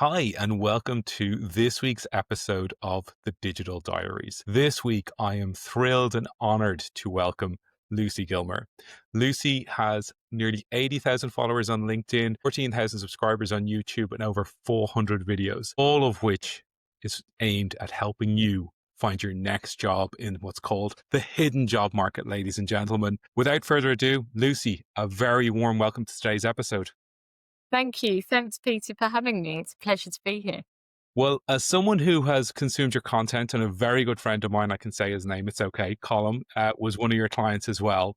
Hi, and welcome to this week's episode of The Digital Diaries. This week, I am thrilled and honored to welcome Lucy Gilmer. Lucy has nearly 80,000 followers on LinkedIn, 14,000 subscribers on YouTube, and over 400 videos, all of which is aimed at helping you find your next job in what's called the hidden job market, ladies and gentlemen. Without further ado, Lucy, a very warm welcome to today's episode. Thank you. Thanks, Peter, for having me. It's a pleasure to be here. Well, as someone who has consumed your content and a very good friend of mine, I can say his name, it's okay, Colm, was one of your clients as well.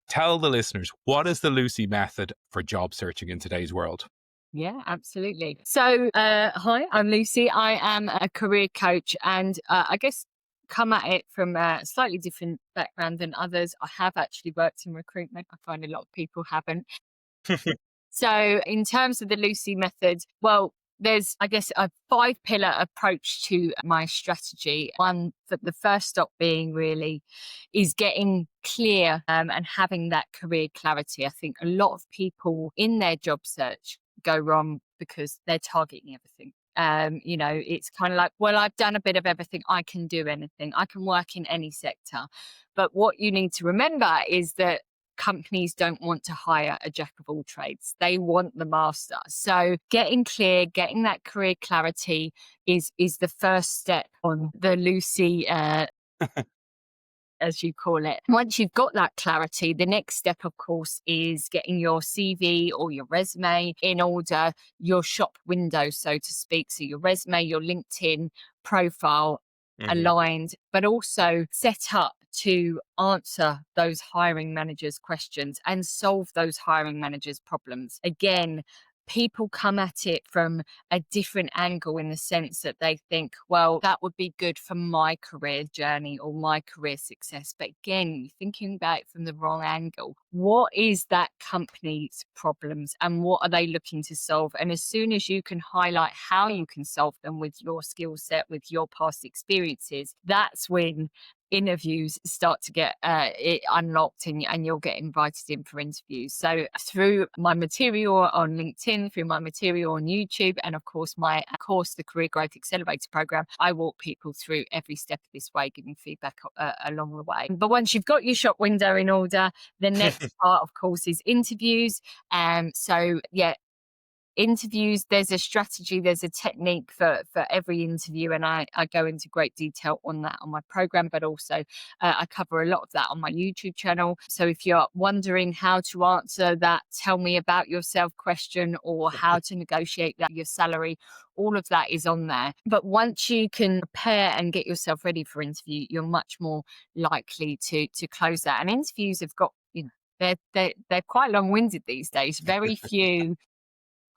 Tell the listeners, what is the Lucy method for job searching in today's world? Yeah, absolutely. So, hi, I'm Lucy. I am a career coach and I guess come at it from a slightly different background than others. I have actually worked in recruitment. I find a lot of people haven't. So, in terms of the Lucy method, well, there's, I guess, a 5 pillar approach to my strategy. One, that the first stop being really is getting clear and having that career clarity. I think a lot of people in their job search go wrong because they're targeting everything. It's kind of like, well, I've done a bit of everything. I can do anything. I can work in any sector. But what you need to remember is that companies don't want to hire a jack of all trades. They want the master. So getting clear, getting that career clarity is the first step on the Lucy as you call it. Once you've got that clarity, the next step, of course, is getting your CV or your resume in order, your shop window, so to speak. So your resume, your LinkedIn profile Mhm. aligned, but also set up to answer those hiring managers' questions and solve those hiring managers' problems. Again, people come at it from a different angle in the sense that they think, well, that would be good for my career journey or my career success. But again, you're thinking about it from the wrong angle. What is that company's problems and what are they looking to solve? And as soon as you can highlight how you can solve them with your skill set, with your past experiences, that's when interviews start to get it unlocked and you'll get invited in for interviews. So through my material on LinkedIn, through my material on YouTube, and of course my course, the Career Growth Accelerator program, I walk people through every step of this way, giving feedback along the way. But once you've got your shop window in order, the next part, of course, is interviews. So yeah, interviews, there's a strategy, there's a technique for every interview, and I go into great detail on that on my program, but also I cover a lot of that on my YouTube channel. So if you're wondering how to answer that tell me about yourself question or how to negotiate that your salary, all of that is on there. But once you can prepare and get yourself ready for interview, you're much more likely to close that. And interviews have got, they're quite long-winded these days. Very few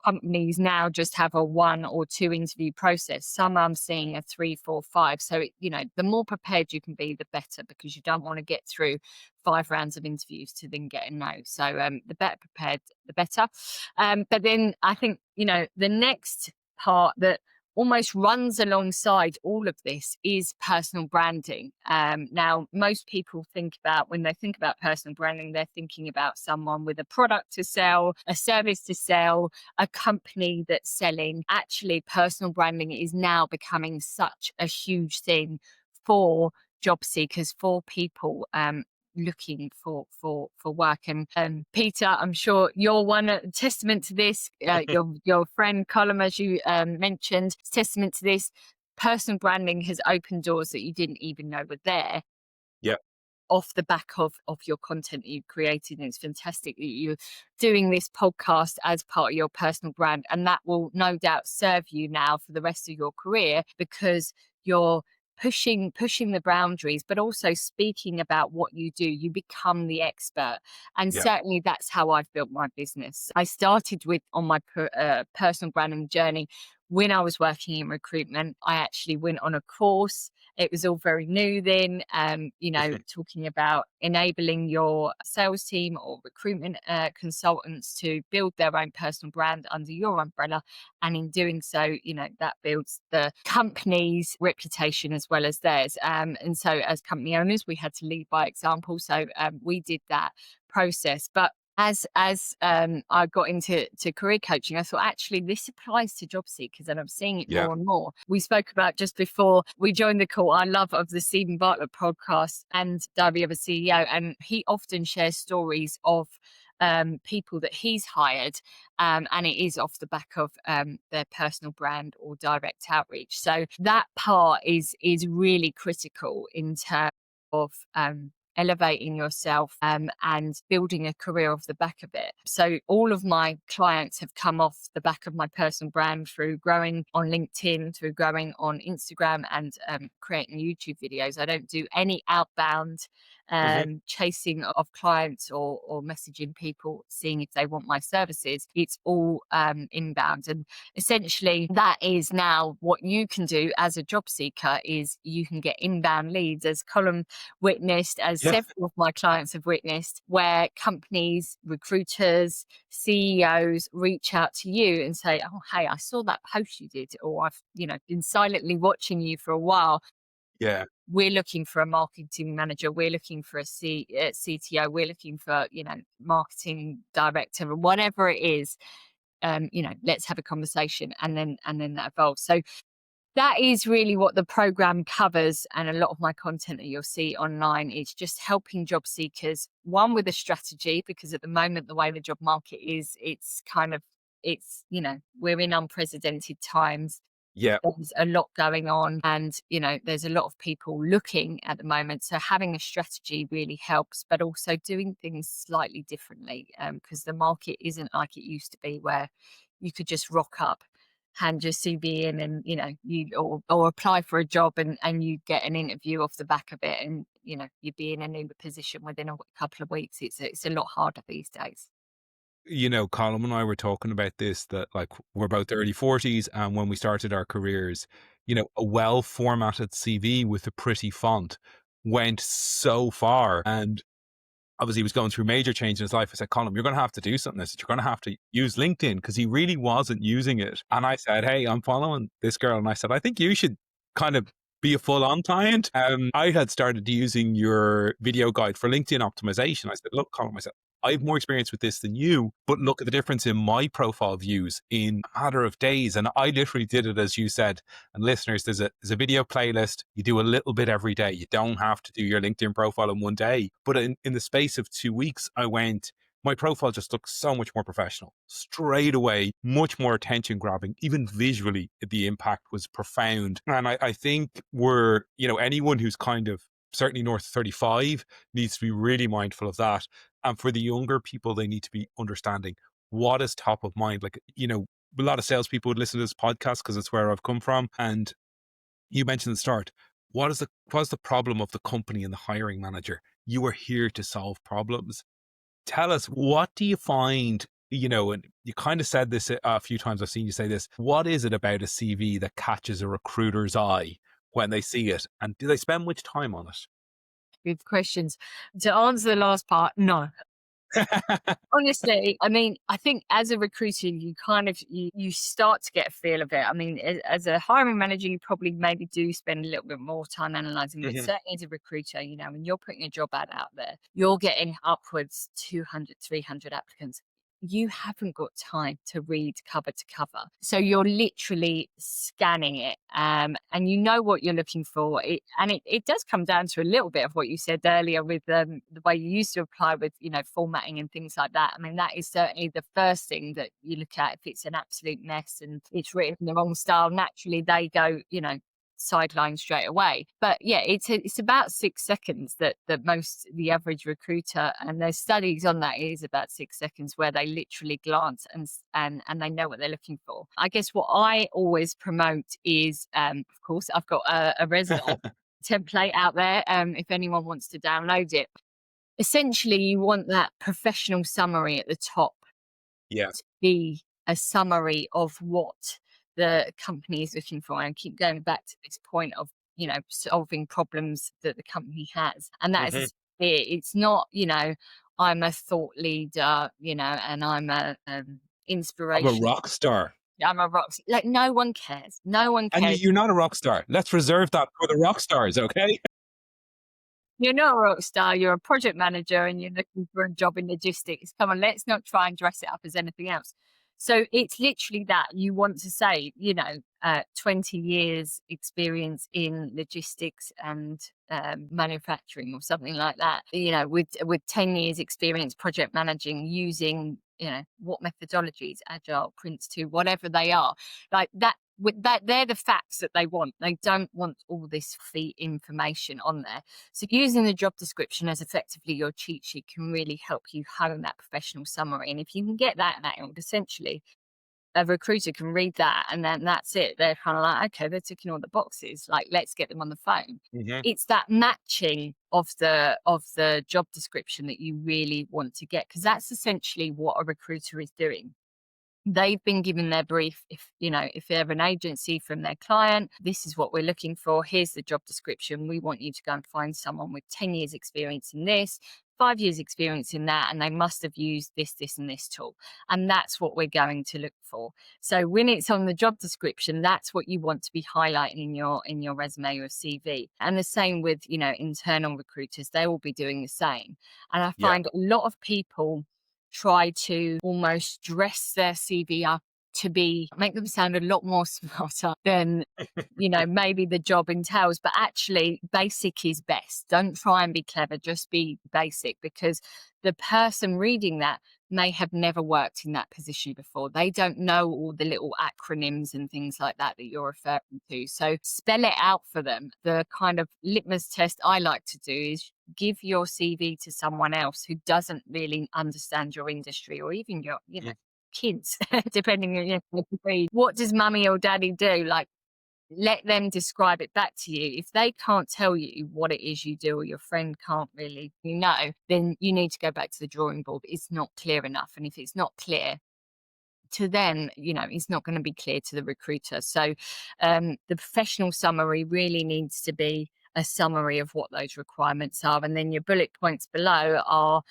companies now just have a 1 or 2 interview process. Some I'm seeing a 3, 4, 5. So, the more prepared you can be, the better, because you don't want to get through 5 rounds of interviews to then get a no. So, the better prepared, the better. But then I think, the next part that almost runs alongside all of this is personal branding. Now, most people when they think about personal branding, they're thinking about someone with a product to sell, a service to sell, a company that's selling. Actually, personal branding is now becoming such a huge thing for job seekers, for people looking for work. And Peter, I'm sure you're one testament to this. Your friend Colm, as you mentioned, is testament to this. Personal branding has opened doors that you didn't even know were there Yep. off the back of your content that you've created. And it's fantastic that you're doing this podcast as part of your personal brand, and that will no doubt serve you now for the rest of your career, because you're pushing the boundaries, but also speaking about what you do. You become the expert. And Yeah. certainly that's how I've built my business. I started with on my personal branding journey when I was working in recruitment. I actually went on a course. It was all very new then, talking about enabling your sales team or recruitment consultants to build their own personal brand under your umbrella. And in doing so, that builds the company's reputation as well as theirs. And so as company owners, we had to lead by example. So we did that process. But as I got into career coaching, I thought actually this applies to job seekers, and I'm seeing it Yeah. more and more. We spoke about just before we joined the call. I love of the Stephen Bartlett podcast and Diary of a CEO, and he often shares stories of people that he's hired, and it is off the back of their personal brand or direct outreach. So that part is really critical in terms of elevating yourself and building a career off the back of it. So all of my clients have come off the back of my personal brand through growing on LinkedIn, through growing on Instagram, and creating YouTube videos. I don't do any outbound Hmm. chasing of clients or messaging people, seeing if they want my services. It's all inbound. And essentially that is now what you can do as a job seeker is you can get inbound leads, as Colin witnessed, as Yeah. several of my clients have witnessed, where companies, recruiters, CEOs reach out to you and say, oh, hey, I saw that post you did, or I've, been silently watching you for a while. Yeah. We're looking for a marketing manager. We're looking for a CTO. We're looking for, marketing director, or whatever it is. Let's have a conversation, and then that evolves. So that is really what the program covers, and a lot of my content that you'll see online is just helping job seekers, one, with a strategy, because at the moment the way the job market is, we're in unprecedented times. Yeah. There's a lot going on, and there's a lot of people looking at the moment, so having a strategy really helps, but also doing things slightly differently, because the market isn't like it used to be, where you could just rock up, hand your CV in, and or apply for a job, and you get an interview off the back of it, and you'd be in a new position within a couple of weeks. It's a lot harder these days. Colin and I were talking about this, that like we're both early 40s. And when we started our careers, a well formatted CV with a pretty font went so far. And obviously, he was going through major change in his life. I said, Colin, you're going to have to do something. I said, you're going to have to use LinkedIn, because he really wasn't using it. And I said, hey, I'm following this girl. And I said, I think you should kind of be a full on client. I had started using your video guide for LinkedIn optimization. I said, look, Colin, I said, I have more experience with this than you, but look at the difference in my profile views in a matter of days. And I literally did it as you said. And listeners, there's a video playlist. You do a little bit every day. You don't have to do your LinkedIn profile in one day. But in the space of 2 weeks, my profile just looked so much more professional straight away, much more attention grabbing. Even visually, the impact was profound. And I think anyone who's kind of certainly north of 35 needs to be really mindful of that. And for the younger people, they need to be understanding what is top of mind. Like, a lot of salespeople would listen to this podcast because it's where I've come from. And you mentioned at the start, what's the problem of the company and the hiring manager? You are here to solve problems. Tell us, what do you find, and you kind of said this a few times, I've seen you say this. What is it about a CV that catches a recruiter's eye when they see it? And do they spend much time on Good questions. To answer the last part, no. it? Honestly, I mean, I think as a recruiter, you kind of you start to get a feel of it. I mean, as a hiring manager, you probably maybe do spend a little bit more time analyzing, but Hmm. certainly as a recruiter, when you're putting a job ad out there, you're getting upwards 200, 300 applicants. You haven't got time to read cover to cover. So you're literally scanning it, and you know what you're looking for. And it does come down to a little bit of what you said earlier with the way you used to apply with, formatting and things like that. I mean, that is certainly the first thing that you look at. If it's an absolute mess and it's written in the wrong style, naturally they go, sideline straight away. But yeah, it's about 6 seconds that the average recruiter, and there's studies on that, is about 6 seconds where they literally glance and they know what they're looking for. I guess what I always promote is, of course, I've got a resume template out there, if anyone wants to download it. Essentially, you want that professional summary at the top Yeah. to be a summary of what the company is looking for. And I keep going back to this point of, solving problems that the company has. And that Hmm. is it. It's not, I'm a thought leader, and I'm a I'm a inspiration. rock star. I'm a rock. Like, no one cares. No one And cares. you're not a rock star. Let's reserve that for the rock stars, okay? You're not a rock star, you're a project manager and you're looking for a job in logistics. Come on, let's not try and dress it up as anything else. So it's literally that you want to say, 20 years experience in logistics and manufacturing or something like that, with 10 years experience project managing using, what methodologies, agile, Prince 2, whatever they are, like that. With that, they're the facts that they want. They don't want all this fee information on there. So using the job description as effectively your cheat sheet can really help you hone that professional summary. And if you can get that nailed, essentially, a recruiter can read that and then that's it. They're kind of like, okay, they're ticking all the boxes. Like, let's get them on the phone. Mhm. It's that matching of the job description that you really want to get, because that's essentially what a recruiter is doing. They've been given their brief. If they're an agency from their client, this is what we're looking for. Here's the job description. We want you to go and find someone with 10 years experience in this, 5 years experience in that, and they must have used this and this tool. And that's what we're going to look for. So when it's on the job description, that's what you want to be highlighting in your resume or CV. And the same with, internal recruiters, they will be doing the same. And I Yeah. find a lot of people try to almost dress their CV up to make them sound a lot more smarter than, maybe the job entails. But actually, basic is best. Don't try and be clever, just be basic, because the person reading that may have never worked in that position before. They don't know all the little acronyms and things like that you're referring to. So spell it out for them. The kind of litmus test I like to do is give your CV to someone else who doesn't really understand your industry, or even your, Mm. kids, depending on your breed. What does mummy or daddy do? Like, let them describe it back to you. If they can't tell you what it is you do, or your friend can't really, then you need to go back to the drawing board. It's not clear enough. And if it's not clear to them, it's not going to be clear to the recruiter. So the professional summary really needs to be a summary of what those requirements are. And then your bullet points below are,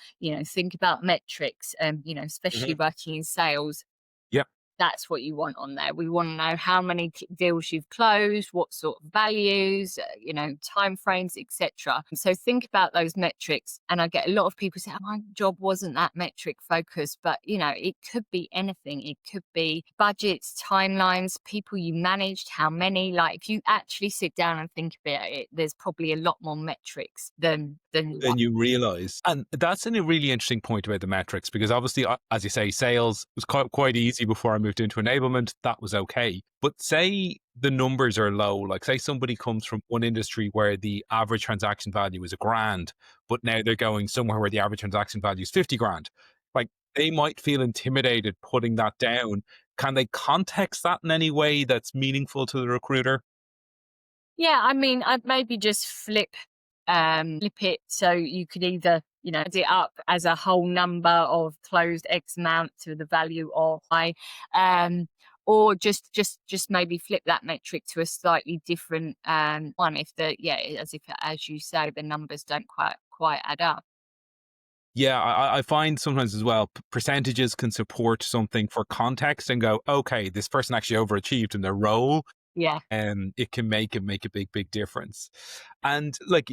think about metrics, especially Mhm. working in sales. Yep. That's what you want on there. We want to know how many deals you've closed, what sort of values, timeframes, etc. So think about those metrics. And I get a lot of people say, "Oh, my job wasn't that metric focused," but it could be anything. It could be budgets, timelines, people you managed, how many. Like, if you actually sit down and think about it, there's probably a lot more metrics than Then you realize. And that's a really interesting point about the metrics, because obviously, as you say, sales was quite easy before I moved into enablement. That was okay. But say the numbers are low, like say somebody comes from one industry where the average transaction value is $1,000, but now they're going somewhere where the average transaction value is 50 grand. Like, they might feel intimidated putting that down. Can they context that in any way that's meaningful to the recruiter? Yeah, I mean, I'd maybe just flip it, so you could either, add it up as a whole number of closed X amount to the value of I, or just maybe flip that metric to a slightly different one if as you say, the numbers don't quite add up. Yeah, I find sometimes as well, percentages can support something for context and go, okay, this person actually overachieved in their role, Yeah. and it can make a big difference. And like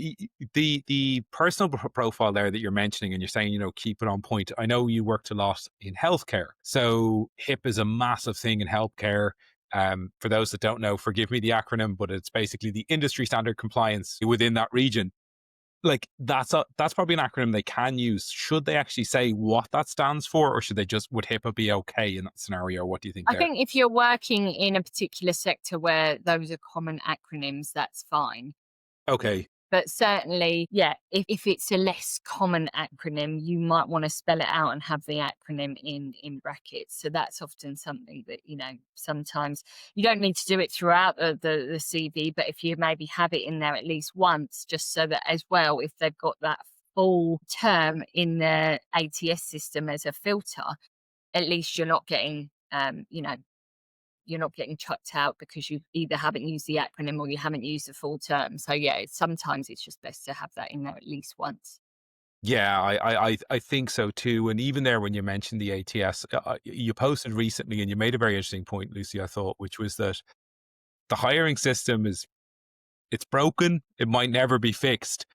the personal profile there that you're mentioning, and you're saying, keep it on point. I know you worked a lot in healthcare, so HIP is a massive thing in healthcare. For those that don't know, forgive me the acronym, but it's basically the industry standard compliance within that region. Like, that's probably an acronym they can use. Should they actually say what that stands for, or should they just, would HIPAA be okay in that scenario? What do you think I there? think if you're working in a particular sector where those are common acronyms, that's fine. Okay. But certainly, yeah, if it's a less common acronym, you might want to spell it out and have the acronym in brackets. So that's often something that, sometimes you don't need to do it throughout the CV, but if you maybe have it in there at least once, just so that as well, if they've got that full term in the ATS system as a filter, at least you're not getting chucked out because you either haven't used the acronym or you haven't used the full term. So yeah, sometimes it's just best to have that in there at least once. Yeah, I think so too. And even there, when you mentioned the ATS, you posted recently, and you made a very interesting point, Lucy, I thought, which was that the hiring system it's broken. It might never be fixed.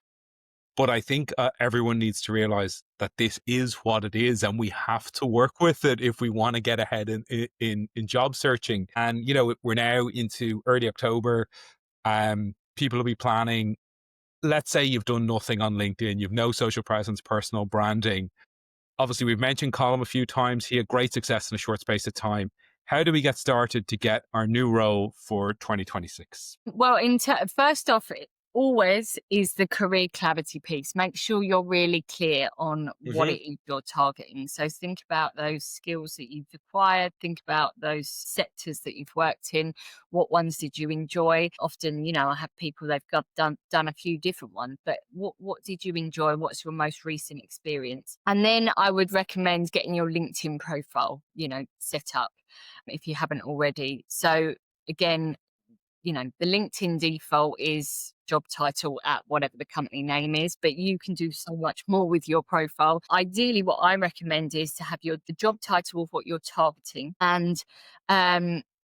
But I think everyone needs to realize that this is what it is, and we have to work with it if we want to get ahead in job searching. And we're now into early October. People will be planning. Let's say you've done nothing on LinkedIn, you've no social presence, personal branding. Obviously, we've mentioned Colm a few times. He had great success in a short space of time. How do we get started to get our new role for 2026? Well, first off, it always is the career clarity piece. Make sure you're really clear on what Hmm. it is you're targeting. So think about those skills that you've acquired. Think about those sectors that you've worked in. What ones did you enjoy? Often, I have people they've done a few different ones, but what did you enjoy? What's your most recent experience? And then I would recommend getting your LinkedIn profile, set up if you haven't already. So again, the LinkedIn default is job title at whatever the company name is, but you can do so much more with your profile. Ideally, what I recommend is to have the job title of what you're targeting and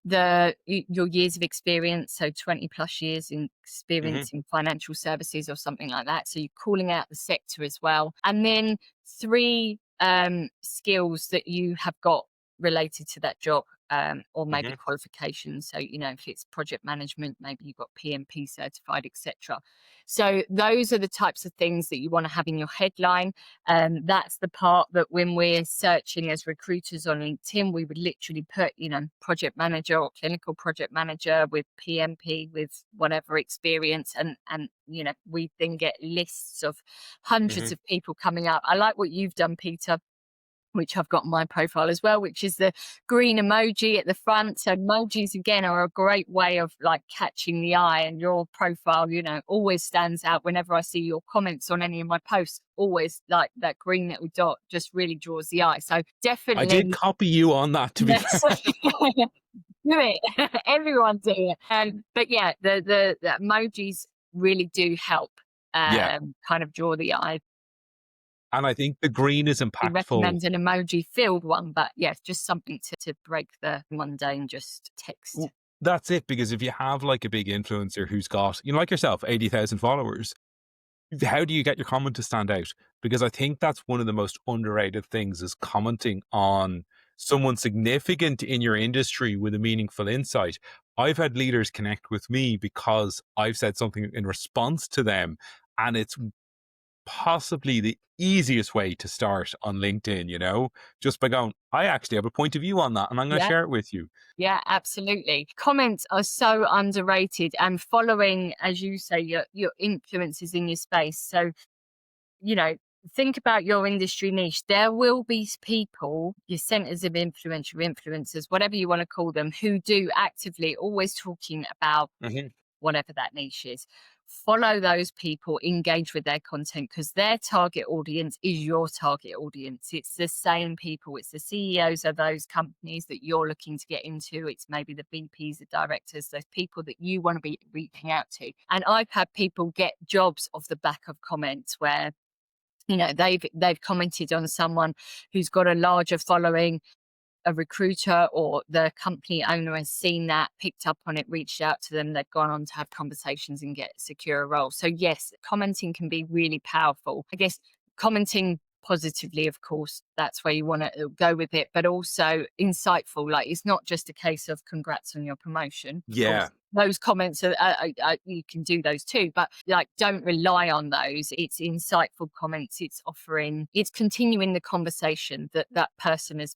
your years of experience, so 20 plus years in Hmm. experience in financial services or something like that. So you're calling out the sector as well, and then three skills that you have got related to that job, or maybe Hmm. qualifications. So, if it's project management, maybe you've got PMP certified, etc. So those are the types of things that you want to have in your headline. That's the part that when we're searching as recruiters on LinkedIn, we would literally put, project manager or clinical project manager with PMP with whatever experience, and we then get lists of hundreds Hmm. of people coming up. I like what you've done, Peter, which I've got on my profile as well, which is the green emoji at the front. So emojis again are a great way of like catching the eye, and your profile, always stands out whenever I see your comments on any of my posts. Always like that green little dot just really draws the eye. So I did definitely, copy you on that, to be yes, fair. do it. Everyone do it. But yeah, the emojis really do help Yeah. kind of draw the eye. And I think the green is We impactful. recommend an emoji filled one, but yes, just something to break the mundane just text. That's it, because if you have like a big influencer who's got, like yourself, 80,000 followers, how do you get your comment to stand out? Because I think that's one of the most underrated things, is commenting on someone significant in your industry with a meaningful insight. I've had leaders connect with me because I've said something in response to them, and it's possibly the easiest way to start on LinkedIn, just by going, I actually have a point of view on that and I'm going to Yeah, share it with you. yeah, absolutely. Comments are so underrated, and following, as you say, your influences in your space. So, you know, think about your industry niche. There will be people, your centers of influence, your influencers, whatever you want to call them, who do actively always talking about Hmm. whatever that niche is. Follow those people, engage with their content, because their target audience is your target audience. It's the same people, it's the CEOs of those companies that you're looking to get into. It's maybe the VPs, the directors, those people that you want to be reaching out to. And I've had people get jobs off the back of comments where they've commented on someone who's got a larger following, a recruiter or the company owner has seen that, picked up on it, reached out to them, they've gone on to have conversations and get secure a role. So yes, commenting can be really powerful. I guess commenting positively, of course, that's where you want to go with it, but also insightful. Like, it's not just a case of congrats on your promotion. Of Yeah, course, those comments are you can do those too, but like, don't rely on those. It's insightful comments, it's offering, it's continuing the conversation that that person is,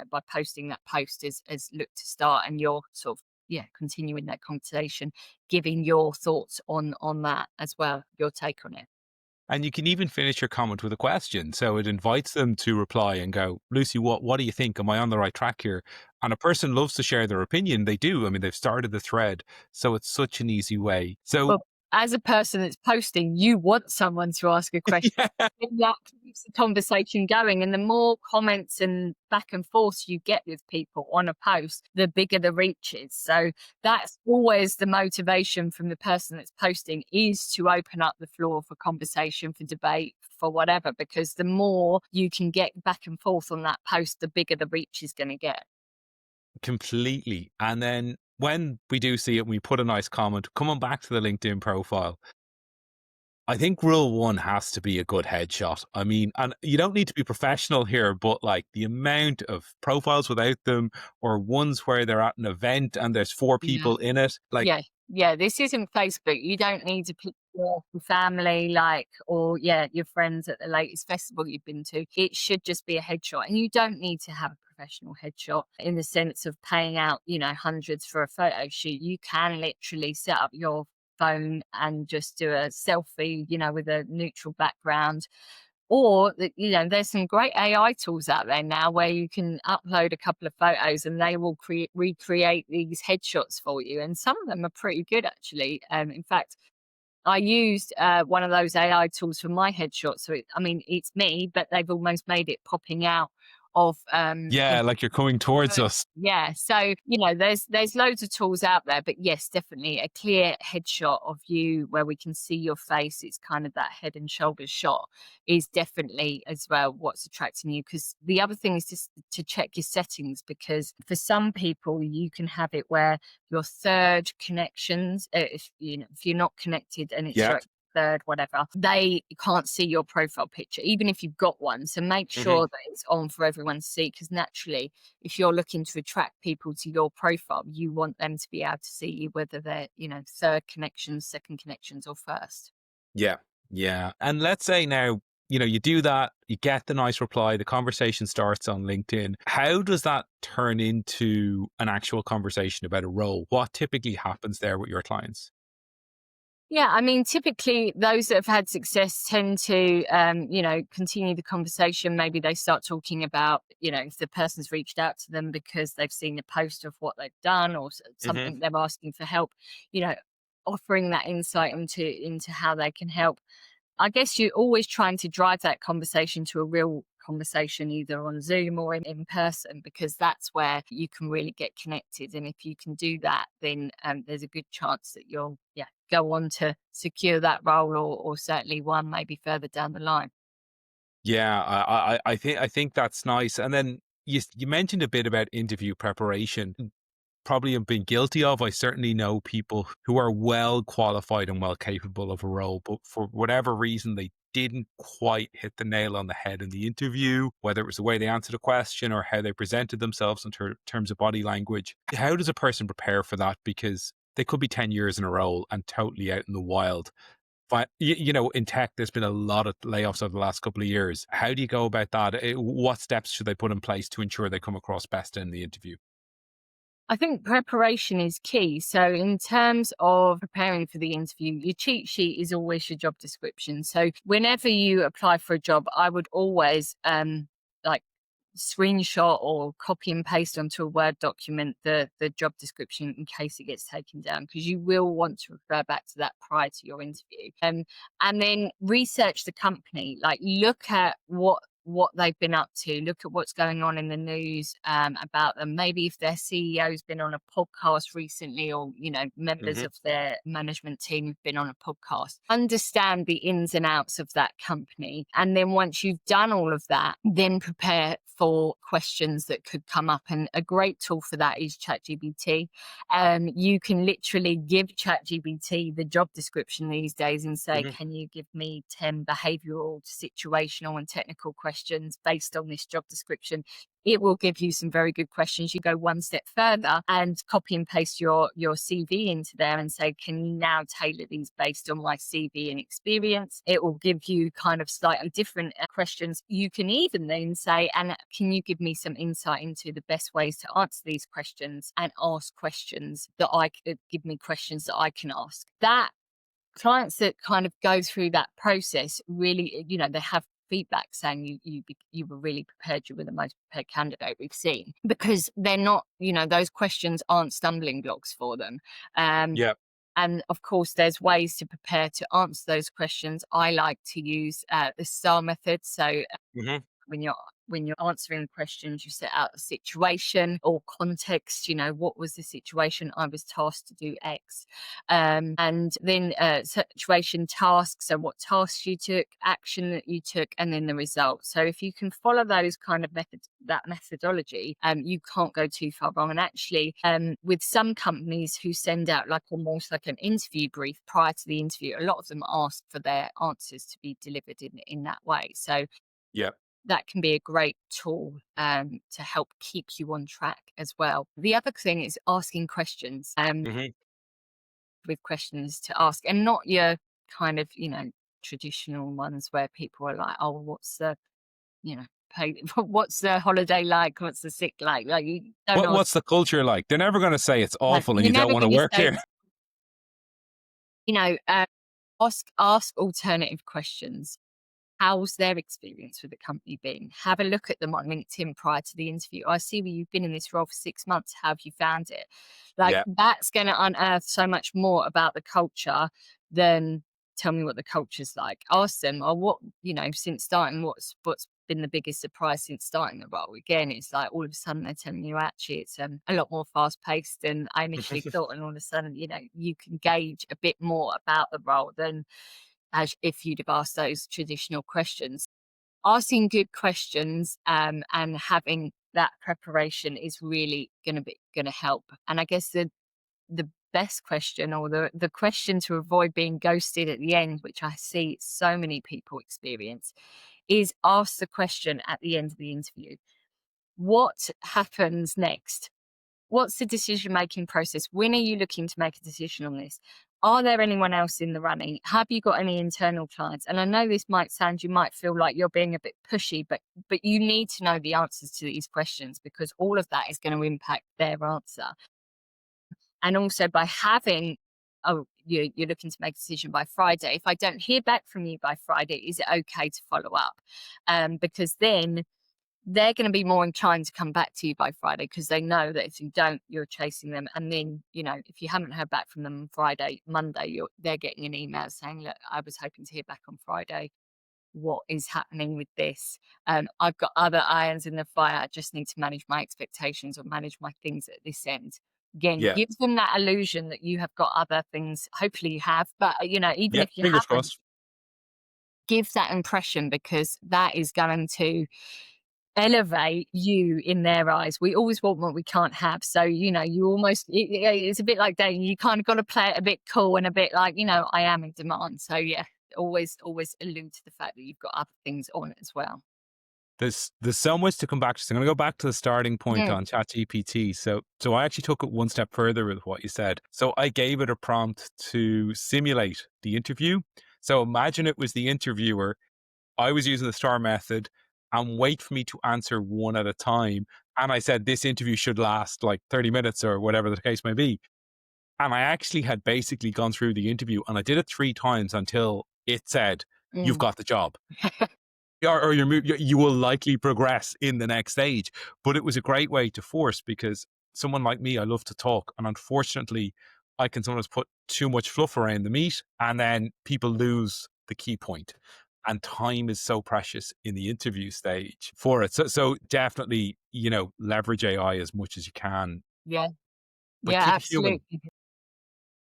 by posting that post is looked to start, and you're sort of, yeah, continuing that conversation, giving your thoughts on that as well, your take on it. and you can even finish your comment with a question, so it invites them to reply and go, Lucy, what do you think? Am I on the right track here? And a person loves to share their opinion. They do. I mean, they've started the thread, so it's such an easy way. So Well, as a person that's posting, you want someone to ask a question. yeah, And that keeps the conversation going. And the more comments and back and forth you get with people on a post, the bigger the reach is. So that's always the motivation from the person that's posting, is to open up the floor for conversation, for debate, for whatever, because the more you can get back and forth on that post, the bigger the reach is going to get. completely. And then when we do see it, we put a nice comment, coming back to the LinkedIn profile. I think rule one has to be a good headshot. I mean, and you don't need to be professional here, but like the amount of profiles without them, or ones where they're at an event and there's four Yeah. people in it, like, Yeah, yeah, this isn't Facebook. You don't need to picture your family, like, or yeah, your friends at the latest festival you've been to. It should just be a headshot. And you don't need to have a professional headshot in the sense of paying out, hundreds for a photo shoot. You can literally set up your phone and just do a selfie, with a neutral background, or there's some great AI tools out there now where you can upload a couple of photos and they will recreate these headshots for you. And some of them are pretty good, actually. In fact, I used one of those AI tools for my headshot. So, it's me, but they've almost made it popping out of yeah, like you're coming towards us. yeah, so there's loads of tools out there, but yes, definitely a clear headshot of you where we can see your face. It's kind of that head and shoulders shot is definitely as well what's attracting you. Because the other thing is just to check your settings, because for some people you can have it where your third connections, if you're not connected and it's Yeah. your third, whatever, they can't see your profile picture, even if you've got one. So make Hmm. sure that it's on for everyone to see, because naturally, if you're looking to attract people to your profile, you want them to be able to see you, whether they're, third connections, second connections, or first. Yeah. Yeah. And let's say now, you do that, you get the nice reply, the conversation starts on LinkedIn. How does that turn into an actual conversation about a role? What typically happens there with your clients? Yeah, typically those that have had success tend to, continue the conversation. Maybe they start talking about, if the person's reached out to them because they've seen a post of what they've done, or Hmm. something they're asking for help, you know, offering that insight into how they can help. I guess you're always trying to drive that conversation to a real conversation, either on Zoom or in person, because that's where you can really get connected. And if you can do that, then there's a good chance that you'll, go on to secure that role, or certainly one maybe further down the line. Yeah, I think that's nice. And then you mentioned a bit about interview preparation. Probably have been guilty of. I certainly know people who are well qualified and well capable of a role, but for whatever reason, they didn't quite hit the nail on the head in the interview, whether it was the way they answered a question or how they presented themselves in terms of body language. How does a person prepare for that? Because they could be 10 years in a role and totally out in the wild. But, in tech, there's been a lot of layoffs over the last couple of years. How do you go about that? What steps should they put in place to ensure they come across best in the interview? I think preparation is key. So, in terms of preparing for the interview, your cheat sheet is always your job description. So, whenever you apply for a job, I would always like screenshot or copy and paste onto a Word document the job description in case it gets taken down, because you will want to refer back to that prior to your interview. And then research the company, like look at what they've been up to, look at what's going on in the news about them. Maybe if their CEO's been on a podcast recently, or members Hmm. of their management team have been on a podcast. Understand the ins and outs of that company, and then once you've done all of that, then prepare for questions that could come up. And a great tool for that is ChatGPT. You can literally give ChatGPT the job description these days and say, Hmm. can you give me 10 behavioral, situational, and technical questions based on this job description? It will give you some very good questions. You go one step further and copy and paste your CV into there and say, can you now tailor these based on my CV and experience? It will give you kind of slightly different questions. You can even then say, and can you give me some insight into the best ways to answer these questions, and ask questions that I could give me questions that I can ask. That clients that kind of go through that process really, they have feedback saying you were really prepared, you were the most prepared candidate we've seen, because they're not, those questions aren't stumbling blocks for them. um Yeah. and of course, there's ways to prepare to answer those questions. I like to use the STAR method. So when you're when you're answering questions, you set out a situation or context, what was the situation? I was tasked to do X. And then situation tasks, so what tasks you took, action that you took, and then the result. So if you can follow those kind of that methodology, you can't go too far wrong. And actually, with some companies who send out like almost like an interview brief prior to the interview, a lot of them ask for their answers to be delivered in that way. So Yeah. that can be a great tool to help keep you on track as well. The other thing is asking questions Hmm. with questions to ask, and not your kind of, traditional ones where people are like, oh, what's the, pay, what's the holiday like? What's the sick like? Like, you don't ask, What's the culture like? They're never going to say it's like, awful and you're you don't never want to going to work say, here. you know, uh, ask alternative questions. How's their experience with the company been? Have a look at them on LinkedIn prior to the interview. I see where you've been in this role for 6 months. How have you found it? Like, Yeah. that's going to unearth so much more about the culture than tell me what the culture's like. Ask them, or what, since starting, what's been the biggest surprise since starting the role? Again, it's like all of a sudden they're telling you actually it's a lot more fast paced than I initially thought, and all of a sudden, you can gauge a bit more about the role than as if you'd have asked those traditional questions. Asking good questions and having that preparation is really gonna help. And I guess the best question, or the question to avoid being ghosted at the end, which I see so many people experience, is ask the question at the end of the interview. What happens next? What's the decision making process? When are you looking to make a decision on this? Are there anyone else in the running? Have you got any internal clients? And I know this might sound, you might feel like you're being a bit pushy, but you need to know the answers to these questions, because all of that is going to impact their answer. And also by having, oh, you're looking to make a decision by Friday. If I don't hear back from you by Friday, is it okay to follow up? Because then they're going to be more inclined to come back to you by Friday, because they know that if you don't, you're chasing them. And then, if you haven't heard back from them on Friday, Monday, they're getting an email saying, look, I was hoping to hear back on Friday. What is happening with this? I've got other irons in the fire. I just need to manage my expectations or manage my things at this end. Again, Yeah. give them that illusion that you have got other things. Hopefully you have, but even Yeah. if you Fingers haven't, crossed. give that impression, because that is going to elevate you in their eyes. We always want what we can't have. So, you almost, it's a bit like dating. You kind of got to play it a bit cool and a bit like, I am in demand. So yeah, always allude to the fact that you've got other things on as well. There's so much to come back to. So I'm going to go back to the starting point Mm, on ChatGPT. So I actually took it one step further with what you said. So I gave it a prompt to simulate the interview. So imagine it was the interviewer. I was using the STAR method, and wait for me to answer one at a time. And I said this interview should last like 30 minutes or whatever the case may be. And I actually had basically gone through the interview, and I did it 3 times until it said, "You've mm, got the job." Or you will likely progress in the next stage. But it was a great way to force, because someone like me, I love to talk. And unfortunately, I can sometimes put too much fluff around the meat, and then people lose the key point. And time is so precious in the interview stage for it. So definitely, leverage AI as much as you can, yeah, but yeah, keep it human. absolutely.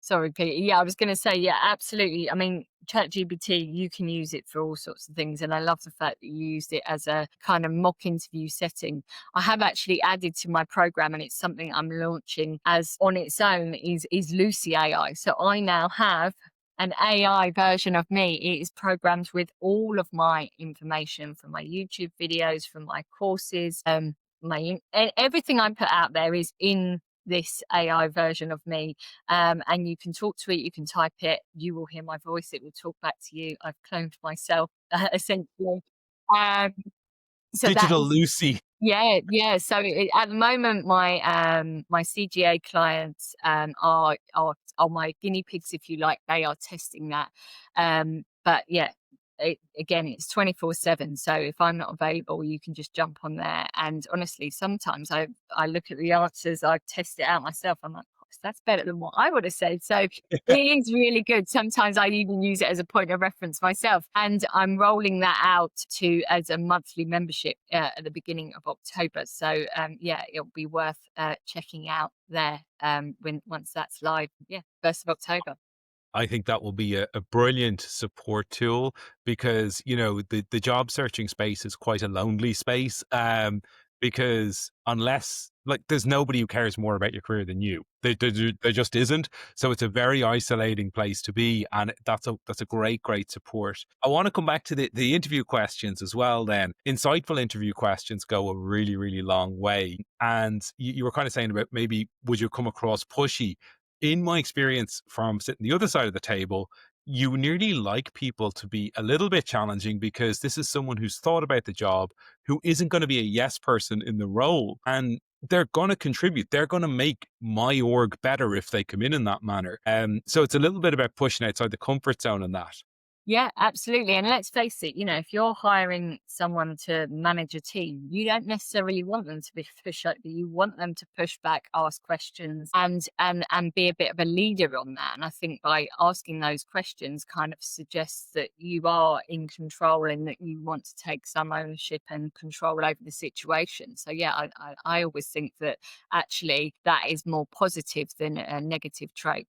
Sorry, Pete. Yeah, I was going to say, yeah, absolutely. I mean, ChatGPT, you can use it for all sorts of things. And I love the fact that you used it as a kind of mock interview setting. I have actually added to my program, and it's something I'm launching as on its own, is Lucy AI. So I now have an AI version of me. It is programmed with all of my information from my YouTube videos, from my courses, and everything I put out there is in this AI version of me, and you can talk to it, you can type it, you will hear my voice, it will talk back to you. I've cloned myself essentially. Um, so that Digital is, Lucy. yeah, yeah. So at the moment, my CGA clients are my guinea pigs, if you like. They are testing that, but yeah. Again, it's 24/7. So if I'm not available, you can just jump on there. And honestly, sometimes I look at the answers, I test it out myself. I'm like, thanks. That's better than what I would have said. So it is really good. Sometimes I even use it as a point of reference myself. And I'm rolling that out to as a monthly membership at the beginning of October. So yeah, it'll be worth checking out there when once that's live. Yeah, 1st of October. I think that will be a brilliant support tool because, you know, the job searching space is quite a lonely space. Because unless like there's nobody who cares more about your career than you, there just isn't. So it's a very isolating place to be, and that's a great support. I want to come back to the interview questions as well. Then insightful interview questions go a really long way, and you were kind of saying about maybe would you come across pushy in my experience from sitting the other side of the table, you nearly like people to be a little bit challenging because this is someone who's thought about the job, who isn't going to be a yes person in the role. And they're going to contribute. They're going to make my org better if they come in that manner. So it's a little bit about pushing outside the comfort zone in that. Yeah, absolutely. And let's face it, if you're hiring someone to manage a team, you don't necessarily want them to be pushover. You want them to push back, ask questions, and be a bit of a leader on that. And I think by asking those questions kind of suggests that you are in control and that you want to take some ownership and control over the situation. So yeah, I always think that actually that is more positive than a negative trait.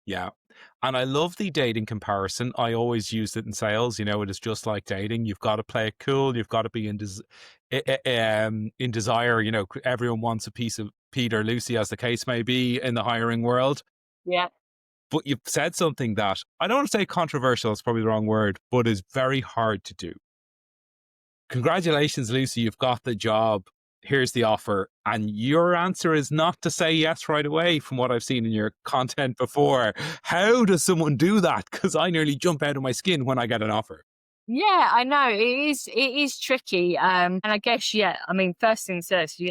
Yeah. And I love the dating comparison. I always use it in sales. You know, it is just like dating. You've got to play it cool. You've got to be in desire. You know, everyone wants a piece of Pete or Lucy, as the case may be, in the hiring world. Yeah. But you've said something that I don't want to say controversial, it's probably the wrong word, but is very hard to do. Congratulations, Lucy. You've got the job. Here's the offer. And your answer is not to say yes right away, from what I've seen in your content before. How does someone do that? Because I nearly jump out of my skin when I get an offer. Yeah, I know it is tricky. And I guess, yeah, I mean, first things first, you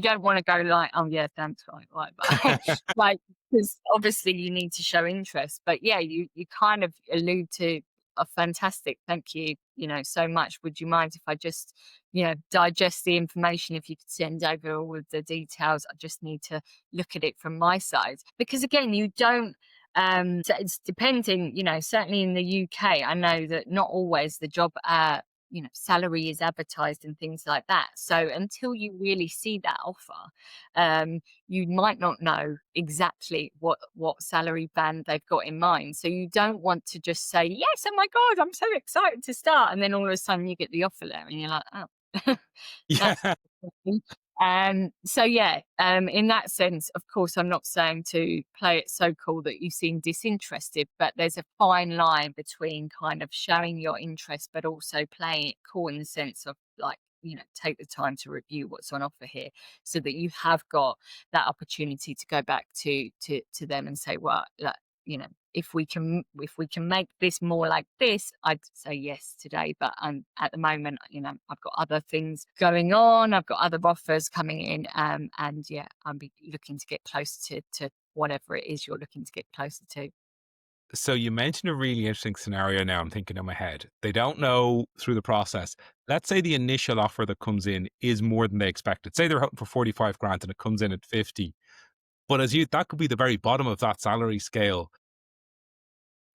don't want to go like, oh yeah, thanks, right, but like, because obviously you need to show interest. But yeah, you kind of allude to a fantastic thank you, so much. Would you mind if I just, digest the information? If you could send over all of the details, I just need to look at it from my side. Because again, you don't so it's depending, certainly in the UK, I know that not always the job, salary is advertised and things like that. So until you really see that offer, you might not know exactly what salary band they've got in mind. So you don't want to just say, yes, oh my God, I'm so excited to start. And then all of a sudden you get the offer there and you're like, oh, that's Yeah. interesting. So yeah, in that sense, of course, I'm not saying to play it so cool that you seem disinterested, but there's a fine line between kind of showing your interest, but also playing it cool in the sense of like, take the time to review what's on offer here, so that you have got that opportunity to go back to them and say, well, like, if we can make this more like this, I'd say yes today. But at the moment, I've got other things going on. I've got other offers coming in, and yeah, I'm looking to get close to whatever it is you're looking to get closer to. So you mentioned a really interesting scenario now I'm thinking in my head. They don't know through the process. Let's say the initial offer that comes in is more than they expected. Say they're hoping for 45 grand and it comes in at 50. But that could be the very bottom of that salary scale.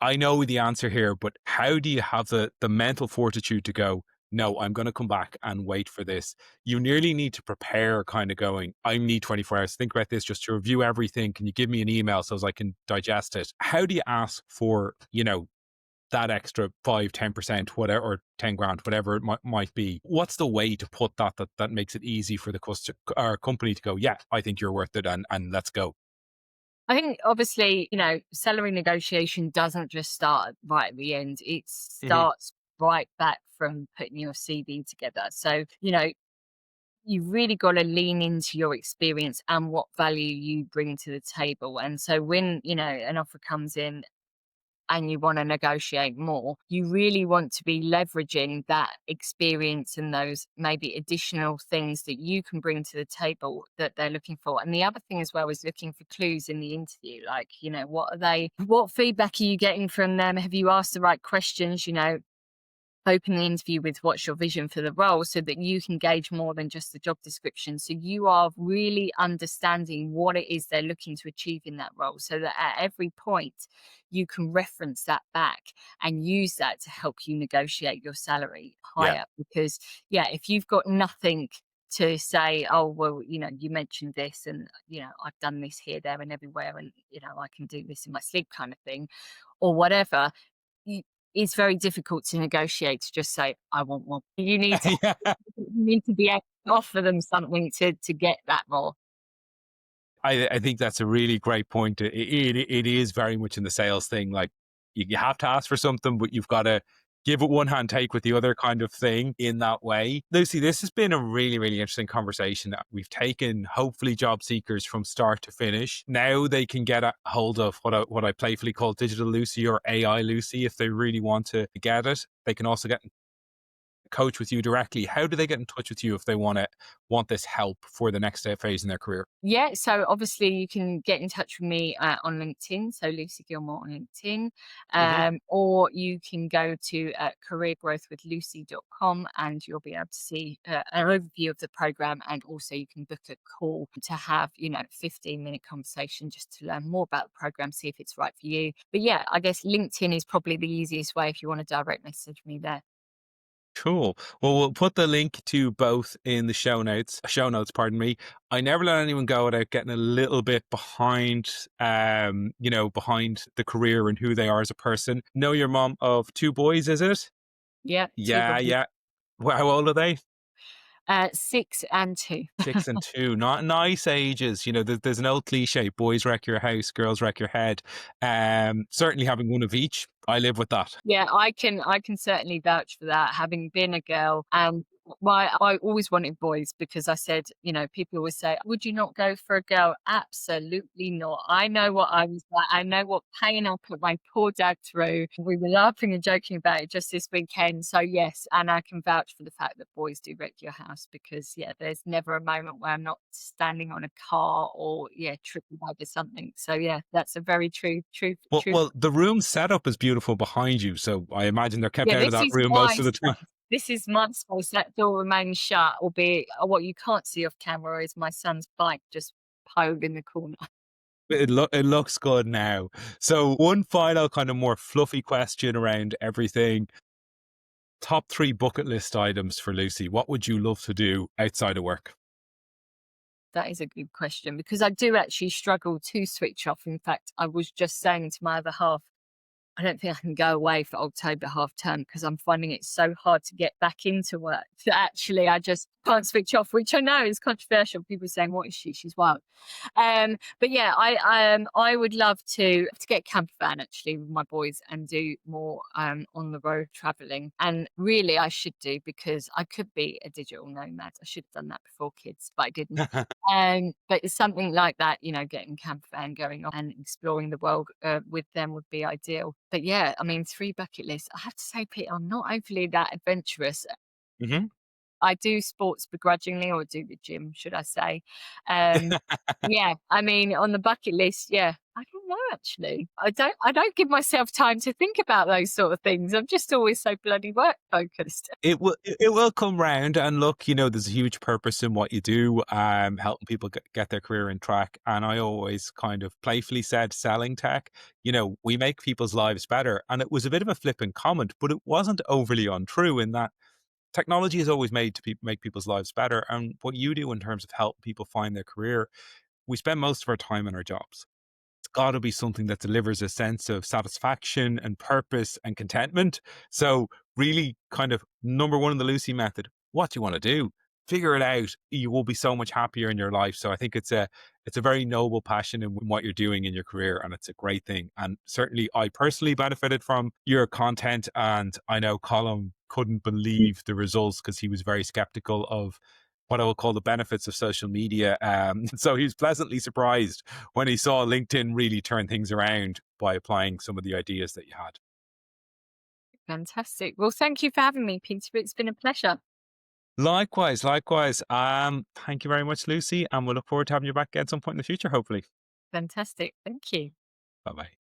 I know the answer here, but how do you have the mental fortitude to go, no, I'm going to come back and wait for this? You nearly need to prepare, kind of going, I need 24 hours to think about this, just to review everything. Can you give me an email so as I can digest it? How do you ask for, that extra 5, 10%, whatever, or 10 grand, whatever it might be? What's the way to put that makes it easy for the customer or company to go, yeah, I think you're worth it, and let's go? I think obviously, salary negotiation doesn't just start right at the end. It Hmm. starts right back from putting your CV together. So, you've really got to lean into your experience and what value you bring to the table. And so when, an offer comes in and you want to negotiate more, you really want to be leveraging that experience and those maybe additional things that you can bring to the table that they're looking for. And the other thing as well is looking for clues in the interview. Like, what feedback are you getting from them? Have you asked the right questions? open the interview with what's your vision for the role so that you can gauge more than just the job description. So you are really understanding what it is they're looking to achieve in that role so that at every point you can reference that back and use that to help you negotiate your salary Yeah. higher. Because, yeah, if you've got nothing to say, oh, well, you mentioned this and, I've done this here, there, and everywhere, and, I can do this in my sleep kind of thing, or whatever, y it's very difficult to negotiate to just say, "I want more." Yeah. You need to be able to offer them something to get that more. I think that's a really great point. It is very much in the sales thing. Like you have to ask for something, but you've got to give it one hand, take with the other kind of thing in that way. Lucy, this has been a really, really interesting conversation. We've taken hopefully job seekers from start to finish. Now they can get a hold of what I playfully call Digital Lucy or AI Lucy if they really want to get it. They can also get coach with you directly. How do they get in touch with you if they want this help for the next phase in their career? Yeah, so obviously you can get in touch with me on LinkedIn, so Lucy Gilmore on LinkedIn, Hmm. or you can go to careergrowthwithlucy.com and you'll be able to see an overview of the program, and also you can book a call to have, 15-minute conversation just to learn more about the program, see if it's right for you. But yeah, I guess LinkedIn is probably the easiest way if you want to direct message me there. Cool. Well, we'll put the link to both in the show notes. Show notes, pardon me. I never let anyone go without getting a little bit behind, behind the career and who they are as a person. Know your mom of two boys, is it? Yeah, two Yeah, boys, yeah. Well, how old are they? 6 and 2. 6 and 2, not nice ages. There's an old cliche: boys wreck your house, girls wreck your head. Certainly having one of each. I live with that. Yeah, I can certainly vouch for that. Having been a girl, and why I always wanted boys because I said, people always say, "Would you not go for a girl?" Absolutely not. I know what I was like. I know what pain I put my poor dad through. We were laughing and joking about it just this weekend. So yes, and I can vouch for the fact that boys do wreck your house because yeah, there's never a moment where I'm not standing on a car or yeah, tripping over something. So yeah, that's a very Well, true. well, the room setup is beautiful behind you, so I imagine they're kept Yeah, out of this that is room most my of the time. space. This is my space. That door remains shut, albeit what you can't see off camera is my son's bike just piled in the corner. It looks good now. So one final kind of more fluffy question around everything. Top three bucket list items for Lucy. What would you love to do outside of work? That is a good question because I do actually struggle to switch off. In fact, I was just saying to my other half, I don't think I can go away for October half term because I'm finding it so hard to get back into work that actually I just can't switch off, which I know is controversial. People saying, "What is she? She's wild." But yeah, I would love to get a camper van actually with my boys and do more on the road traveling. And really, I should do because I could be a digital nomad. I should have done that before kids, but I didn't. But it's something like that, getting camper van going off and exploring the world with them would be ideal. But yeah, I mean, three bucket lists. I have to say, Pete, I'm not overly that adventurous. Hmm. I do sports begrudgingly, or do the gym, should I say. Um, yeah, I mean, on the bucket list, yeah, I don't know actually. I don't give myself time to think about those sort of things. I'm just always so bloody work focused. It will come round, and look, there's a huge purpose in what you do, helping people get their career in track. And I always kind of playfully said, selling tech, we make people's lives better. And it was a bit of a flippant comment, but it wasn't overly untrue in that technology is always made to make people's lives better. And what you do in terms of helping people find their career, we spend most of our time in our jobs. It's got to be something that delivers a sense of satisfaction and purpose and contentment. So, really, kind of number one in the Lucy method, what do you want to do? Figure it out. You will be so much happier in your life. So, I think it's a very noble passion in what you're doing in your career, and it's a great thing. And certainly, I personally benefited from your content, and I know Colin couldn't believe the results because he was very skeptical of what I will call the benefits of social media. So he was pleasantly surprised when he saw LinkedIn really turn things around by applying some of the ideas that you had. Fantastic. Well, thank you for having me, Peter. It's been a pleasure. Likewise, likewise. Thank you very much, Lucy, and we'll look forward to having you back at some point in the future, hopefully. Fantastic. Thank you. Bye bye.